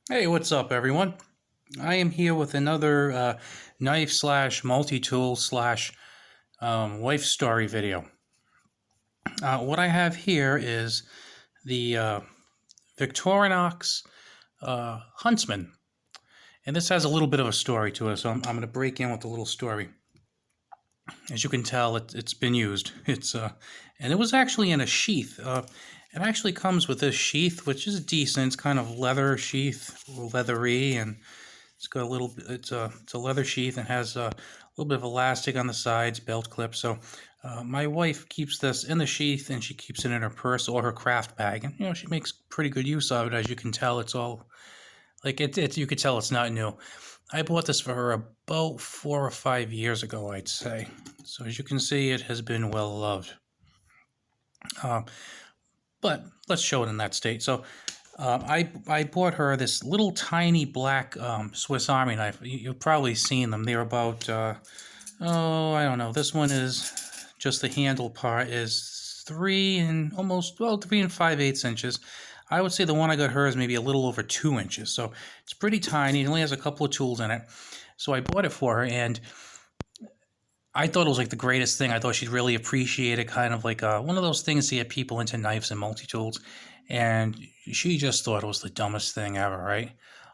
Hey, what's up, everyone? I am here with another knife slash multi-tool slash life story video. What I have here is the Victorinox Huntsman, and this has a little bit of a story to it, so I'm going to break in with a little story. As you can tell, it's been used. And it was actually in a sheath. It actually comes with this sheath, which is decent. It's kind of leather sheath, leathery, and it's got a little. It's a leather sheath and has a little bit of elastic on the sides, belt clip. So my wife keeps this in the sheath, and she keeps it in her purse or her craft bag, and she makes pretty good use of it. As you can tell, it's all like it. You could tell it's not new. I bought this for her about 4 or 5 years ago, I'd say. So as you can see, it has been well loved. But let's show it in that state. So I bought her this little tiny black Swiss Army knife. You've probably seen them. They're about, I don't know. This one is just the handle part is 3 and 5/8 inches. I would say the one I got her is maybe a little over 2 inches. So it's pretty tiny. It only has a couple of tools in it. So I bought it for her, and I thought it was like the greatest thing. I thought she'd really appreciate it, kind of like one of those things to get people into knives and multi-tools. And she just thought it was the dumbest thing ever, right?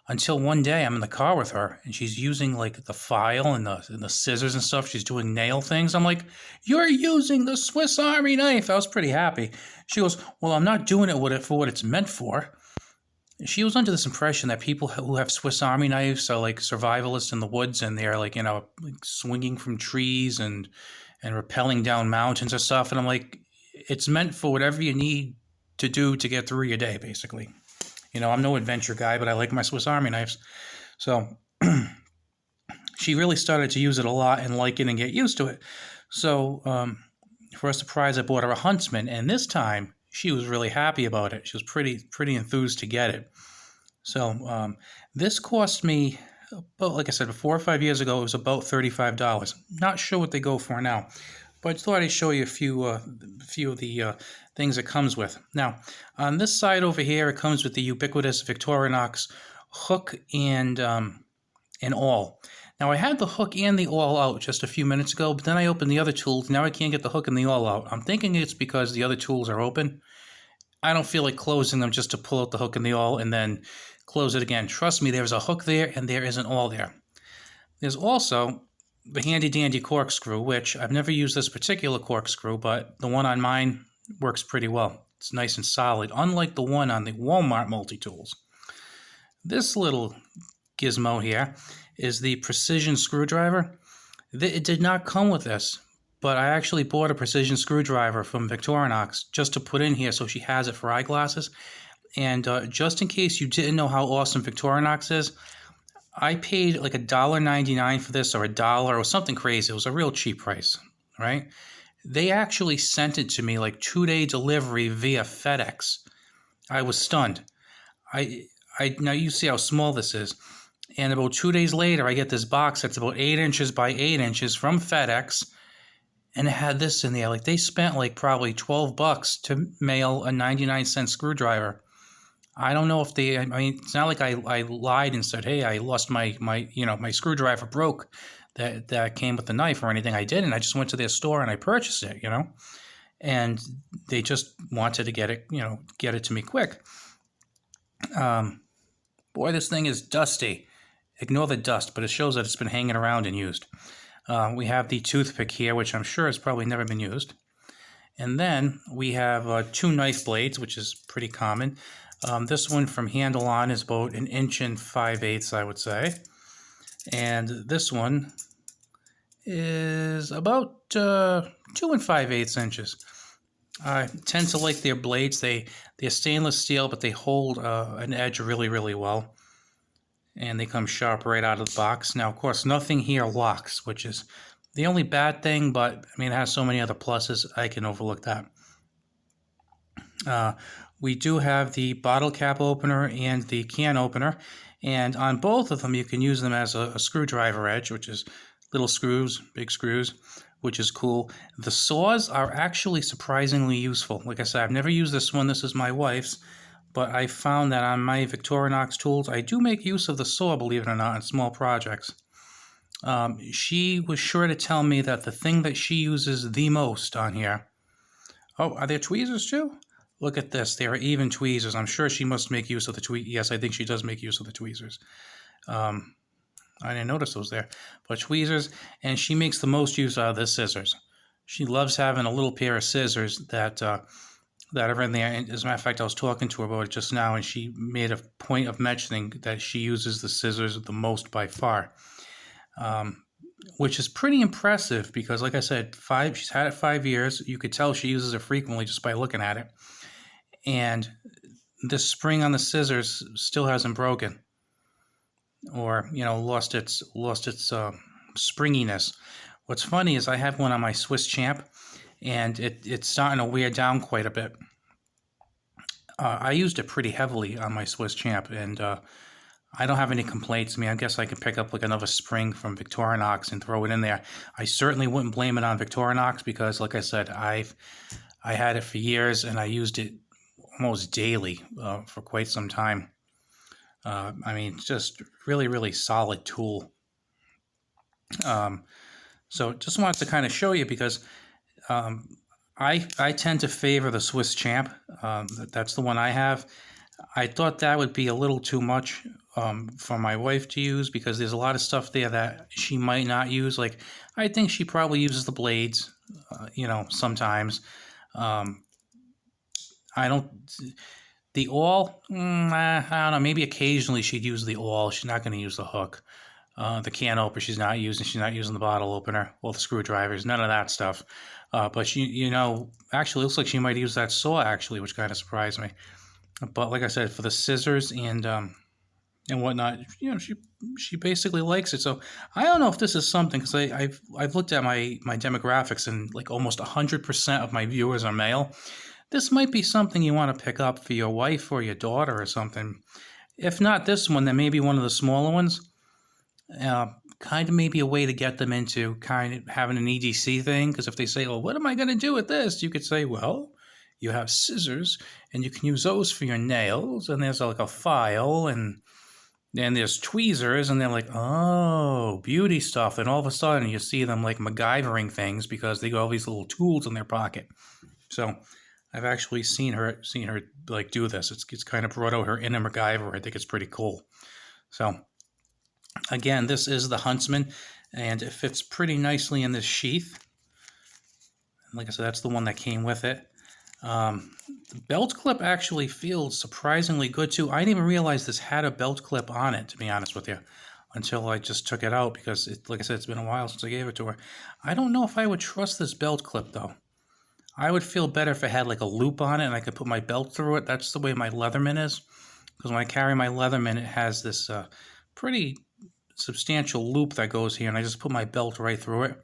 Until one day I'm in the car with her, and she's using like the file and the scissors and stuff. She's doing nail things. I'm like, "You're using the Swiss Army knife." I was pretty happy. She goes, "Well, I'm not doing it for what it's meant for." She was under this impression that people who have Swiss Army knives are like survivalists in the woods, and they're like, like swinging from trees and rappelling down mountains or stuff. And I'm like, it's meant for whatever you need to do to get through your day, basically. I'm no adventure guy, but I like my Swiss Army knives. So she really started to use it a lot and like it and get used to it. So for a surprise, I bought her a Huntsman, and this time she was really happy about it. She was pretty enthused to get it. So this cost me about, like I said, 4 or 5 years ago, it was about $35. Not sure what they go for now, but I thought I'd show you a few of the things it comes with. Now, on this side over here, it comes with the ubiquitous Victorinox hook and awl. Now, I had the hook and the awl out just a few minutes ago, but then I opened the other tools. Now I can't get the hook and the awl out. I'm thinking it's because the other tools are open. I don't feel like closing them just to pull out the hook and the awl and then close it again. Trust me, there's a hook there and there is an awl there. There's also the handy dandy corkscrew, which I've never used this particular corkscrew, but the one on mine works pretty well. It's nice and solid, unlike the one on the Walmart multi-tools. This little gizmo here is the precision screwdriver. It did not come with this, but I actually bought a precision screwdriver from Victorinox just to put in here so she has it for eyeglasses. And just in case you didn't know how awesome Victorinox is, I paid like $1.99 for this, or $1 or something crazy. It was a real cheap price, right? They actually sent it to me like 2-day delivery via FedEx. I was stunned. Now you see how small this is. And about 2 days later, I get this box that's about 8 inches by 8 inches from FedEx, and it had this in there. Like, they spent like probably $12 to mail a 99-cent screwdriver. I don't know if it's not like I lied and said, "Hey, I lost my screwdriver broke that came with the knife," or anything. I didn't. I just went to their store and I purchased it, and they just wanted to get it to me quick. Boy, this thing is dusty. Ignore the dust, but it shows that it's been hanging around and used. We have the toothpick here, which I'm sure has probably never been used. And then we have 2 knife blades, which is pretty common. This one from handle on is about 1 5/8 inches, I would say. And this one is about 2 5/8 inches. I tend to like their blades. They're stainless steel, but they hold an edge really, really well. And they come sharp right out of the box. Now, of course, nothing here locks, which is the only bad thing, but it has so many other pluses, I can overlook that. We do have the bottle cap opener and the can opener, and on both of them you can use them as a screwdriver edge, which is little screws, big screws, which is cool. The saws are actually surprisingly useful. Like I said, I've never used this one. This is my wife's, but I found that on my Victorinox tools, I do make use of the saw, believe it or not, in small projects. She was sure to tell me that the thing that she uses the most on here... Oh, are there tweezers too? Look at this. There are even tweezers. I'm sure she must make use of the tweezers. Yes, I think she does make use of the tweezers. I didn't notice those there. But tweezers, and she makes the most use out of the scissors. She loves having a little pair of scissors that are in there. And as a matter of fact, I was talking to her about it just now, and she made a point of mentioning that she uses the scissors the most by far. Which is pretty impressive because, like I said, she's had it 5 years. You could tell she uses it frequently just by looking at it. And the spring on the scissors still hasn't broken, or lost its springiness. What's funny is I have one on my Swiss Champ, and it's starting to wear down quite a bit. I used it pretty heavily on my Swiss Champ, and I don't have any complaints. I mean, I guess I could pick up like another spring from Victorinox and throw it in there. I certainly wouldn't blame it on Victorinox because, like I said, I had it for years and I used it almost daily for quite some time. I mean, just really, really solid tool. So just wanted to kind of show you because I tend to favor the Swiss Champ. That's the one I have. I thought that would be a little too much for my wife to use because there's a lot of stuff there that she might not use. Like, I think she probably uses the blades, sometimes. The awl, I don't know, maybe occasionally she'd use the awl. She's not going to use the hook. The can opener she's not using the bottle opener, or the screwdrivers, none of that stuff. But she, actually looks like she might use that saw actually, which kind of surprised me. But like I said, for the scissors and whatnot, she basically likes it. So I don't know if this is something, because I've looked at my demographics, and like almost 100% of my viewers are male. This might be something you want to pick up for your wife or your daughter or something. If not this one, then maybe one of the smaller ones. Kind of maybe a way to get them into kind of having an EDC thing. Because if they say, well, what am I going to do with this? You could say, well, you have scissors, and you can use those for your nails, and there's like a file, and then there's tweezers, and they're like, oh, beauty stuff. And all of a sudden, you see them like MacGyvering things because they got all these little tools in their pocket. So I've actually seen her like do this. It's kind of brought out her inner MacGyver. I think it's pretty cool. So again, this is the Huntsman, and it fits pretty nicely in this sheath. Like I said, that's the one that came with it. The belt clip actually feels surprisingly good too. I didn't even realize this had a belt clip on it, to be honest with you, until I just took it out because, like I said, it's been a while since I gave it to her. I don't know if I would trust this belt clip though. I would feel better if it had like a loop on it and I could put my belt through it. That's the way my Leatherman is, because when I carry my Leatherman, it has this pretty substantial loop that goes here, and I just put my belt right through it.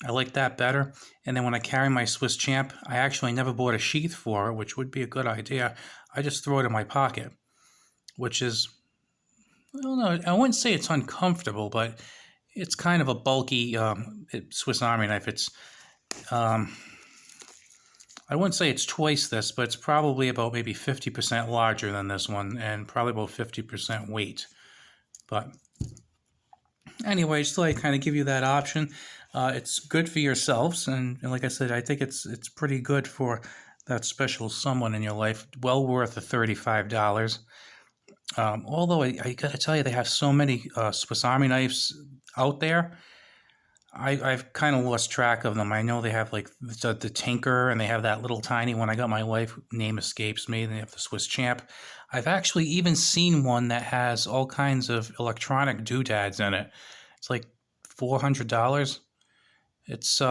I like that better. And then when I carry my Swiss Champ, I actually never bought a sheath for it, which would be a good idea. I just throw it in my pocket, which is, I don't know, I wouldn't say it's uncomfortable, but it's kind of a bulky Swiss Army knife. It's, I wouldn't say it's twice this, but it's probably about maybe 50% larger than this one, and probably about 50% weight. But anyway, just to like kind of give you that option. It's good for yourselves, and like I said, I think it's pretty good for that special someone in your life. Well worth the $35. Although I got to tell you, they have so many Swiss Army knives out there. I've kind of lost track of them. I know they have like the Tinker, and they have that little tiny one. I got my wife, name escapes me. They have the Swiss Champ. I've actually even seen one that has all kinds of electronic doodads in it. It's like $400. It's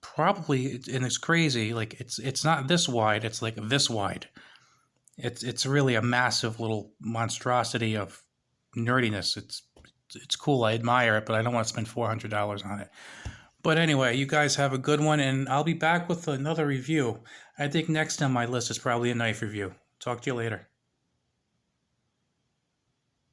probably, and it's crazy. Like it's not this wide. It's like this wide. It's really a massive little monstrosity of nerdiness. It's cool. I admire it, but I don't want to spend $400 on it. But anyway, you guys have a good one, and I'll be back with another review. I think next on my list is probably a knife review. Talk to you later.